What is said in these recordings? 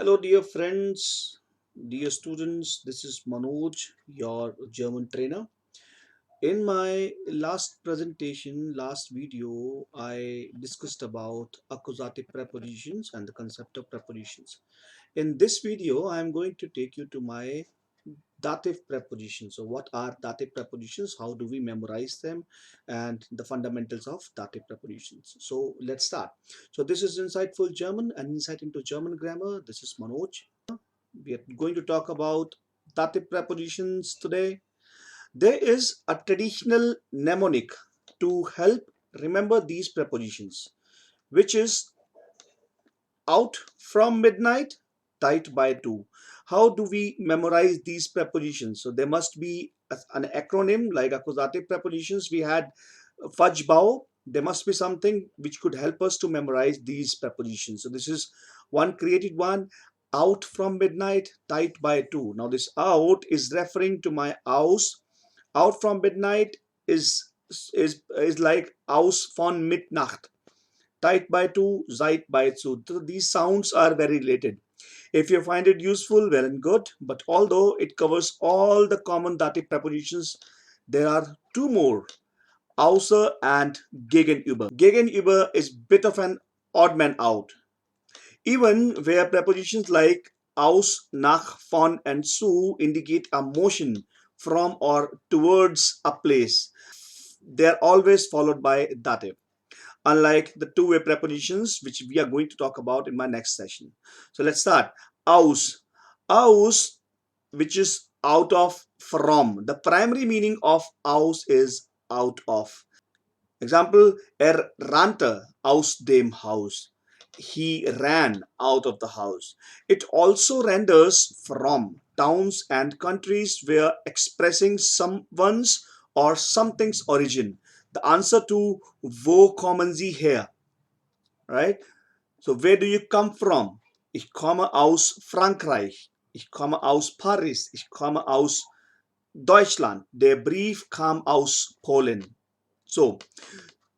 Hello, dear friends, dear students. This is Manoj, your German trainer. In my last presentation, last video, I discussed about accusative prepositions and the concept of prepositions. In this video, I am going to take you to my dative prepositions. So, what are dative prepositions? How do we memorize them? And the fundamentals of dative prepositions. So, let's start. So, this is Insightful German, an insight into German grammar. This is Manoj. We are going to talk about dative prepositions today. There is a traditional mnemonic to help remember these prepositions, which is out from midnight, tight by two. How do we memorize these prepositions? So there must be an acronym like accusative prepositions. We had fudge bow. There must be something which could help us to memorize these prepositions. So this is one created one. Out from midnight, tight by two. Now this out is referring to my house. Out from midnight is like aus von Mitternacht. Tight by two, zeit by two. So these sounds are very related. If you find it useful, well and good. But although it covers all the common dative prepositions, there are two more, außer and gegenüber. Gegenüber is bit of an odd man out. Even where prepositions like aus, nach, von, and zu indicate a motion from or towards a place, they are always followed by dative, unlike the two-way prepositions which we are going to talk about in my next session. So let's start. Aus. Aus, which is out of, from. The primary meaning of aus is out of. Example, rannte aus dem Haus. He ran out of the house. It also renders from. Towns and countries where expressing someone's or something's origin. The answer to wo kommen Sie her? Right? So where do you come from? Ich komme aus Frankreich. Ich komme aus Paris. Ich komme aus Deutschland. Der Brief kam aus Polen. So,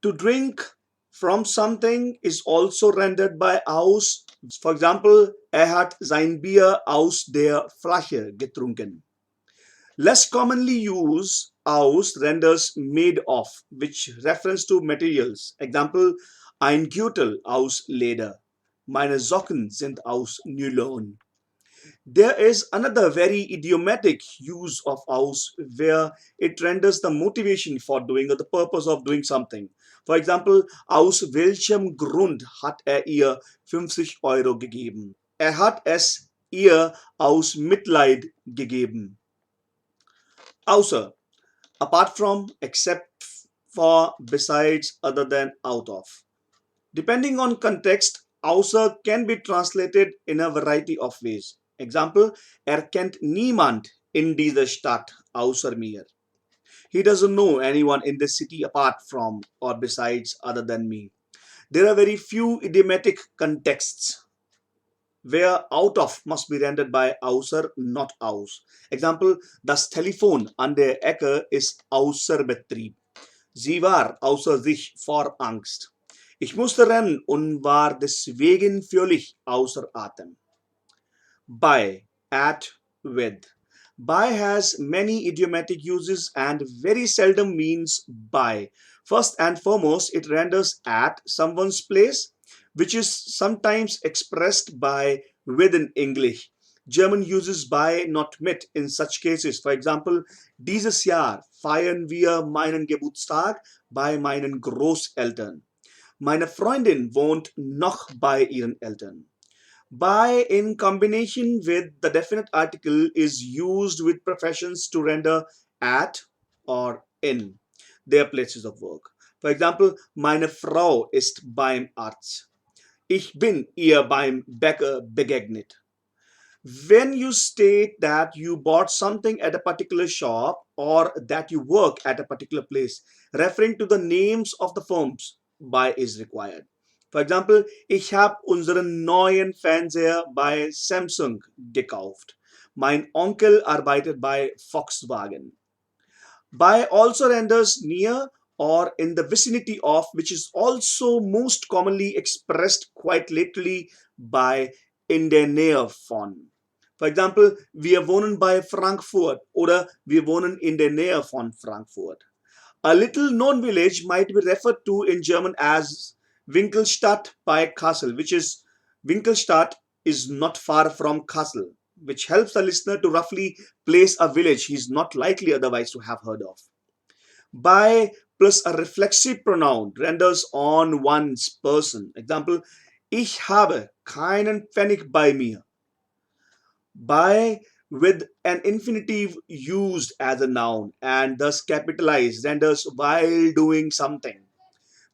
to drink from something is also rendered by aus. For example, hat sein Bier aus der Flasche getrunken. Less commonly used, aus renders made of, which reference to materials. Example, ein Gürtel aus Leder. Meine Socken sind aus Nylon. There is another very idiomatic use of aus where it renders the motivation for doing or the purpose of doing something. For example, aus welchem Grund hat ihr 50 € gegeben? Hat es ihr aus Mitleid gegeben. Außer, apart from, except for, besides, other than, out of. Depending on context, außer can be translated in a variety of ways. Example, kennt niemand in dieser Stadt außer mir. He doesn't know anyone in this city apart from or besides other than me. There are very few idiomatic contexts where out of must be rendered by außer, not aus. Example, das Telefon an der Ecke ist außer Betrieb. Sie war außer sich vor Angst. Ich musste rennen und war deswegen völlig außer Atem. By, at, with. By has many idiomatic uses and very seldom means by. First and foremost, it renders at someone's place, which is sometimes expressed by with in English. German uses by, not mit in such cases. For example, dieses Jahr feiern wir meinen Geburtstag bei meinen Großeltern. Meine Freundin wohnt noch bei ihren Eltern. By in combination with the definite article is used with professions to render at or in their places of work. For example, meine Frau ist beim Arzt. Ich bin ihr beim Bäcker begegnet. When you state that you bought something at a particular shop or that you work at a particular place, referring to the names of the firms, by is required. For example, ich habe unseren neuen Fernseher bei Samsung gekauft. Mein Onkel arbeitet bei Volkswagen. By also renders near or in the vicinity of, which is also most commonly expressed quite literally by in der Nähe von. For example, wir wohnen bei Frankfurt oder wir wohnen in der Nähe von Frankfurt. A little known village might be referred to in German as Winkelstadt bei Kassel, which is Winkelstadt is not far from Kassel, which helps the listener to roughly place a village he is not likely otherwise to have heard of. Bei plus a reflexive pronoun renders on one's person. Example, ich habe keinen Pfennig bei mir. Bei with an infinitive used as a noun and thus capitalized renders while doing something.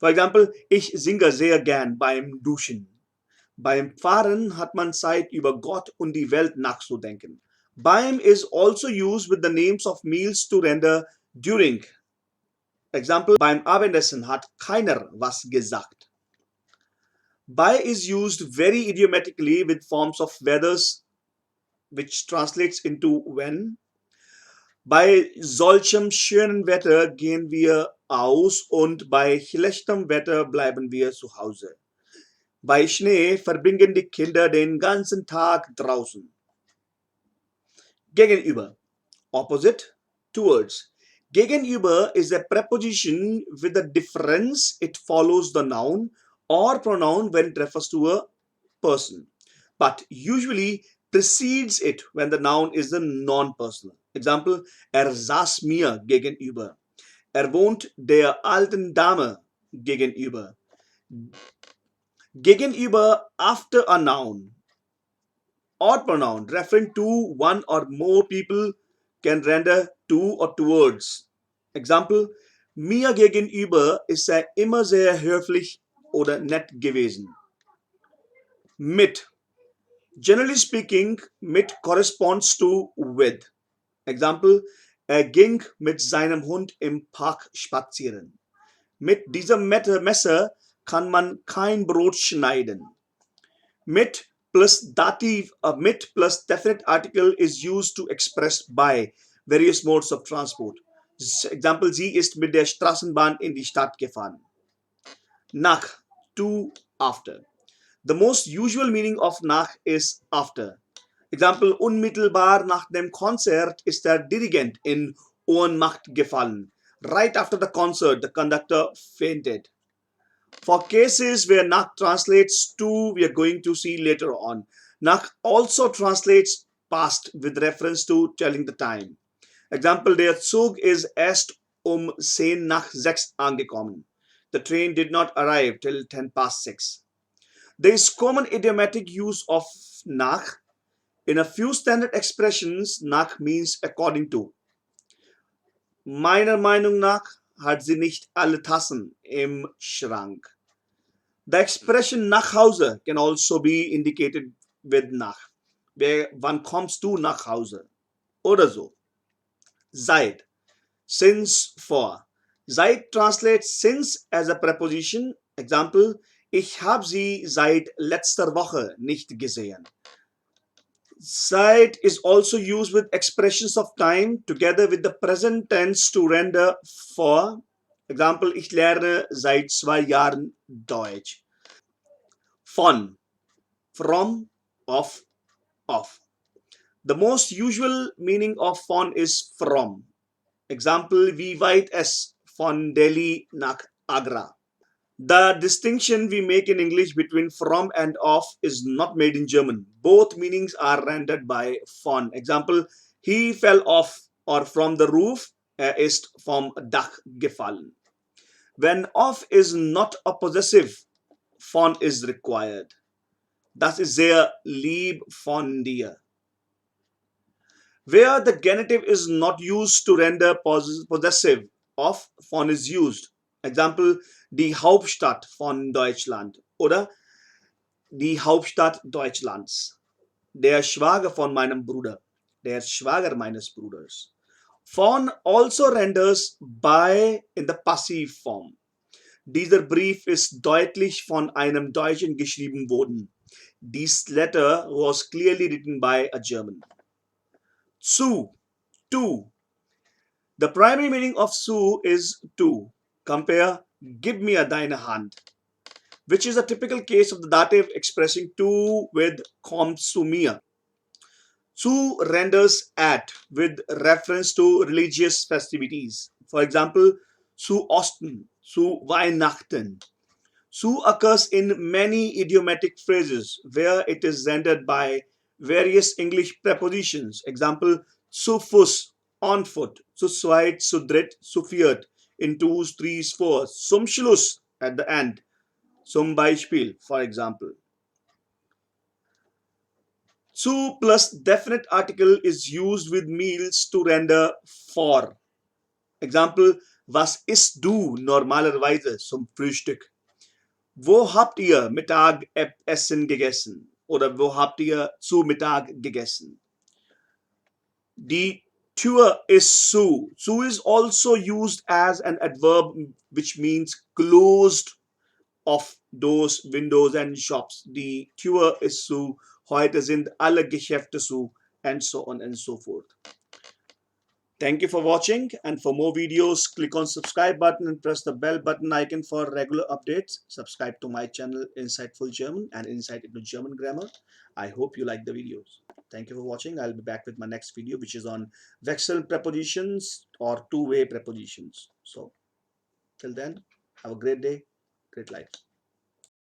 For example, ich singe sehr gern beim Duschen. Beim Fahren hat man Zeit, über Gott und die Welt nachzudenken. Beim is also used with the names of meals to render during. Example, beim Abendessen hat keiner was gesagt. Bei is used very idiomatically with forms of weathers, which translates into when. Bei solchem schönen Wetter gehen wir aus und bei schlechtem Wetter bleiben wir zu Hause. Bei Schnee verbringen die Kinder den ganzen Tag draußen. Gegenüber. Opposite. Towards. Gegenüber is a preposition with a difference. It follows the noun or pronoun when it refers to a person, but usually precedes it when the noun is a non-personal. Example, saß mir gegenüber. Wohnt der alten Dame gegenüber. Gegenüber after a noun or pronoun referring to one or more people can render to or towards. Example, mir gegenüber ist er immer sehr höflich oder nett gewesen. Mit. Generally speaking, mit corresponds to with. Example, ging mit seinem Hund im Park spazieren. Mit diesem Messer kann man kein Brot schneiden. Mit plus dative, mit plus definite article is used to express by various modes of transport. Example, sie ist mit der Straßenbahn in die Stadt gefahren. Nach, to, after. The most usual meaning of nach is after. Example, unmittelbar nach dem Konzert ist der Dirigent in Ohnmacht gefallen. Right after the concert, the conductor fainted. For cases where nach translates to, we are going to see later on. Nach also translates past with reference to telling the time. Example, der Zug ist erst 10 nach 6 angekommen. The train did not arrive till 10 past 6. There is common idiomatic use of nach. In a few standard expressions, nach means according to. Meiner Meinung nach hat sie nicht alle Tassen im Schrank. The expression nach Hause can also be indicated with nach. Wann kommst du nach Hause? Oder so. Seit. Since, for. Seit translates since as a preposition. Example, ich habe sie seit letzter Woche nicht gesehen. Seit is also used with expressions of time together with the present tense to render for. Example, ich lerne seit 2 Jahren Deutsch. Von, from, of. The most usual meaning of von is from. Example, wie weit es von Delhi nach Agra. The distinction we make in English between from and of is not made in German. Both meanings are rendered by von. Example, he fell off or from the roof, ist vom Dach gefallen. When of is not a possessive, von is required. Das ist sehr lieb von dir. Where the genitive is not used to render possessive of, von is used. Example, die Hauptstadt von Deutschland oder die Hauptstadt Deutschlands. Der Schwager von meinem Bruder. Der Schwager meines Bruders. Von also renders by in the passive form. Dieser Brief ist deutlich von einem Deutschen geschrieben worden. This letter was clearly written by a German. Zu, to. The primary meaning of zu is to. Compare, gib mir deine Hand. which is a typical case of the dative expressing to with consumia. Zu renders at with reference to religious festivities. For example, zu Osten, zu Weihnachten. Zu occurs in many idiomatic phrases where it is rendered by various English prepositions. Example, zu Fuß, on foot, zu zweit, zu dritt, zu viert, in twos, threes, fours, zum Schluss, at the end, zum Beispiel, for example. Zu plus definite article is used with meals to render for. Example, was isst du normalerweise zum Frühstück? Wo habt ihr Mittagessen gegessen? Oder wo habt ihr zu Mittag gegessen? Die Tür ist zu. Zu is also used as an adverb which means closed of doors, windows and shops. Die Tür ist zu. Heute sind alle Geschäfte zu. And so on and so forth. Thank you for watching, and for more videos click on subscribe button and press the bell button icon for regular updates. Subscribe to my channel Insightful German and Insight into German Grammar. I hope you like the videos. Thank you for watching. I'll be back with my next video, which is on Wechsel prepositions or two-way prepositions. So till then, have a great day, great life.